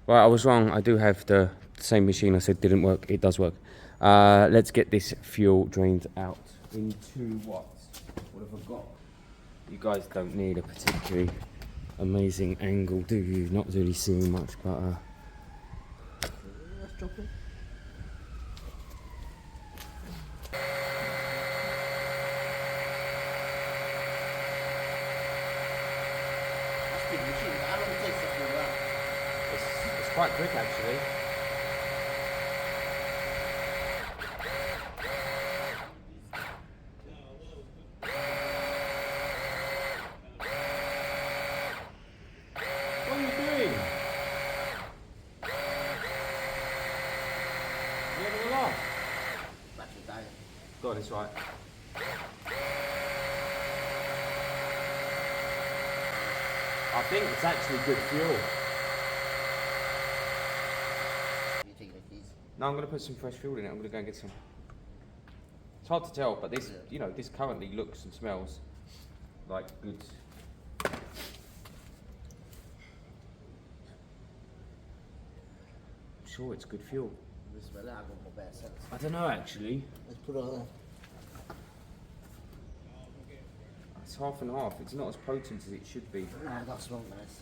Right, I was wrong. I do have the same machine I said didn't work. It does work. Let's get this fuel drained out into what? What have I got? You guys don't need a particularly amazing angle, do you? Not really seeing much, but Let's drop it. That's big machine. How long it takes to fill that? it's quite quick actually. What are you doing? You having a laugh? Battery dying. God, it's right. I think it's actually good fuel. You taking the keys? No, I'm going to put some fresh fuel in it. I'm going to go and get some. It's hard to tell, but this, you know, this currently looks and smells like good. I'm sure it's good fuel. This smell, I got more bad sense. I don't know actually. Let's put it on. It's half and half. It's not as potent as it should be. Nah, that smells nice.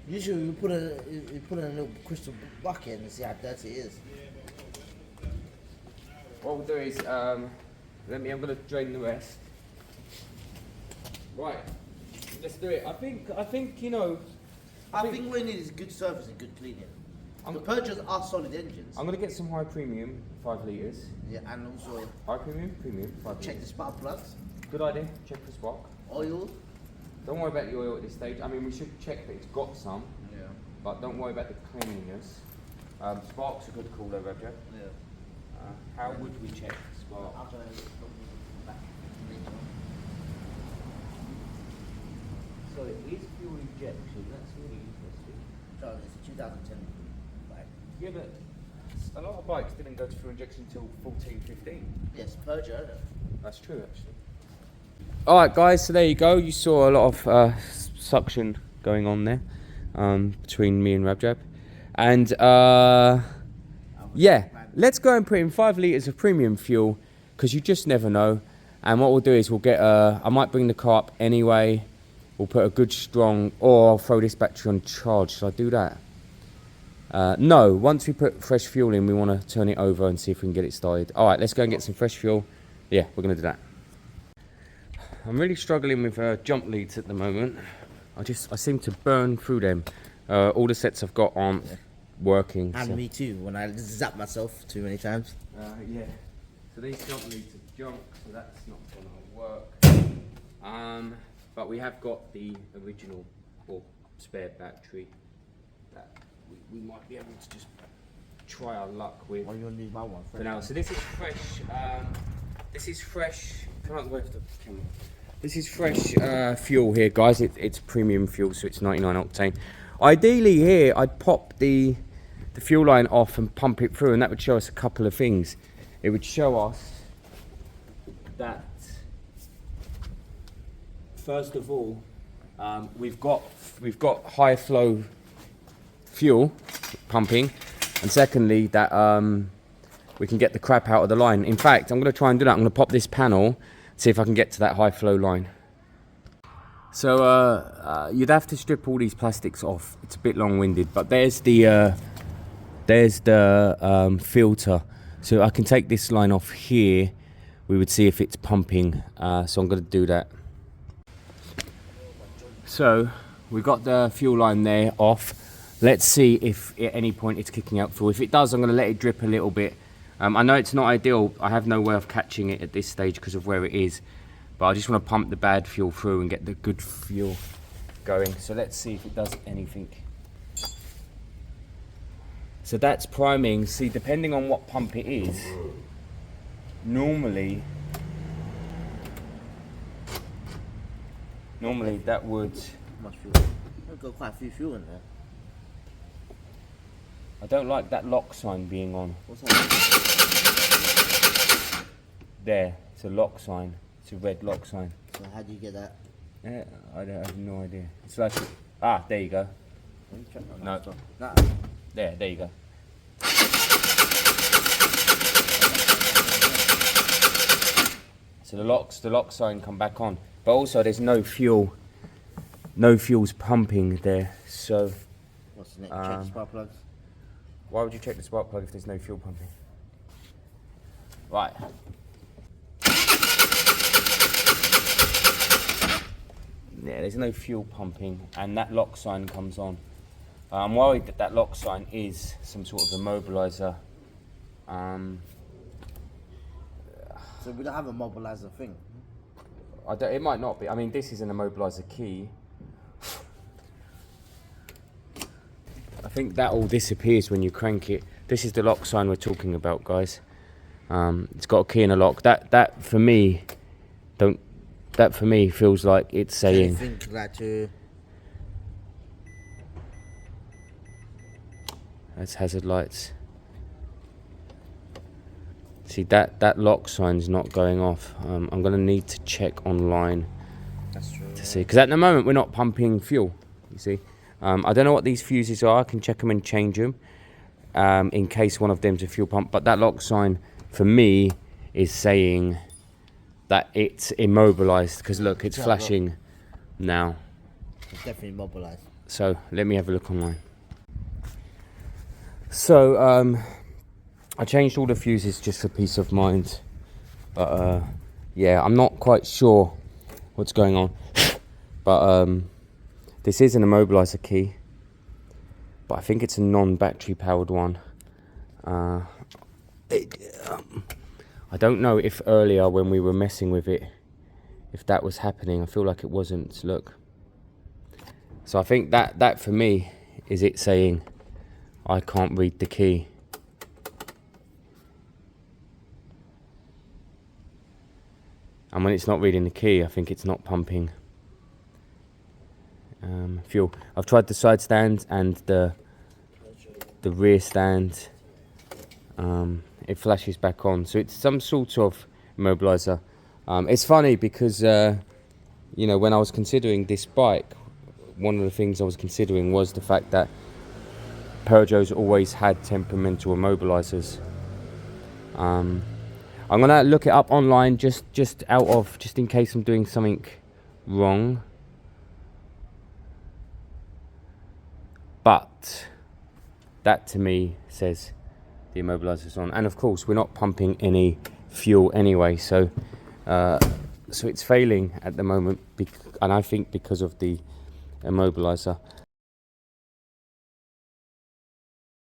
Usually you put it in a little crystal bucket and see how dirty it is. What we'll do is, I'm going to drain the rest. Right, let's do it. I think you know. I think what we need is good service and good cleaning. The Peugeots are solid engines. I'm going to get some high premium, 5 litres. Yeah, and also High premium, 5 check the litres. spark plugs, Good idea. Check for spark. oil. Don't worry about the oil at this stage. I mean, we should check that it's got some, Yeah. but don't worry about the cleanliness. Spark's a good call though, Roger. Yeah. How would we check spark? After I back later on. So it is fuel injection. That's really interesting. So it's a 2010 bike. Yeah, but a lot of bikes didn't go to fuel injection until 14, 15. Yes, Peugeot. That's true, actually. All right, guys. So there you go. You saw a lot of suction going on there between me and Rabjab, and yeah, let's go and put in 5 litres of premium fuel because you just never know. And what we'll do is we'll get I might bring the car up anyway. We'll put a good strong, or I'll throw this battery on charge. Should I do that? No, once we put fresh fuel in, we want to turn it over and see if we can get it started. All right, let's go and get some fresh fuel. Yeah, we're going to do that. I'm really struggling with jump leads at the moment. I seem to burn through them. All the sets I've got aren't working. And so. me too, when I zap myself too many times. Yeah. So these jump leads are junk, so that's not going to work. But we have got the original or spare battery that we might be able to just try our luck with. Why do you want to use my one? For now, so this is fresh. This is fresh. Can't wave the camera. This is fresh fuel here, guys. It's premium fuel, so it's 99 octane. Ideally, here I'd pop the fuel line off and pump it through, and that would show us a couple of things. It would show us that first of all, we've got high flow fuel pumping, and secondly that we can get the crap out of the line. In fact, I'm going to try and do that. I'm going to pop this panel, see if I can get to that high flow line. So you'd have to strip all these plastics off. It's a bit long-winded, but there's the filter. So I can take this line off here. We would see if it's pumping. So I'm going to do that. So we've got the fuel line there off. Let's see if at any point it's kicking out fuel. If it does, I'm going to let it drip a little bit. I know it's not ideal. I have no way of catching it at this stage because of where it is. But I just want to pump the bad fuel through and get the good fuel going. So let's see if it does anything. So that's priming. See, depending on what pump it is, normally that would... Much fuel. I've got quite a few fuel in there. I don't like that lock sign being on. What's that? There, it's a lock sign. It's a red lock sign. So how do you get that? Yeah, I have no idea. It's like, ah, there you go. No, Nah. there you go. So the lock sign come back on, but also there's no fuel. No fuel's pumping there. So What's the next? Check the spark plugs. why would you check the spark plug if there's no fuel pumping? Right. Yeah, there's no fuel pumping, and that lock sign comes on. I'm worried that lock sign is some sort of immobilizer. So we don't have a mobilizer thing. It might not be. I mean, this is an immobilizer key. I think that all disappears when you crank it. This is the lock sign we're talking about, guys. It's got a key and a lock. That for me feels like it's saying. Think like to. That's hazard lights. See, that lock sign's not going off. I'm gonna need to check online. That's true. To see, because at the moment we're not pumping fuel. You see, I don't know what these fuses are. I can check them and change them in case one of them's a fuel pump. But that lock sign for me is saying that it's immobilized. Because look, it's flashing now. It's definitely mobilized. So let me have a look online. So I changed all the fuses just for peace of mind. But yeah, I'm not quite sure what's going on. But this is an immobilizer key, but I think it's a non-battery powered one. I don't know if earlier when we were messing with it, if that was happening. I feel like it wasn't. Look. So I think that for me is it saying I can't read the key. And when it's not reading the key, I think it's not pumping fuel. I've tried the side stand and the rear stand. It flashes back on, so it's some sort of immobilizer. It's funny because you know, when I was considering this bike, one of the things I was considering was the fact that Peugeot's always had temperamental immobilizers. I'm gonna look it up online just in case I'm doing something wrong. But that to me says the immobilizer's on, and of course we're not pumping any fuel anyway, so it's failing at the moment, and I think because of the immobilizer.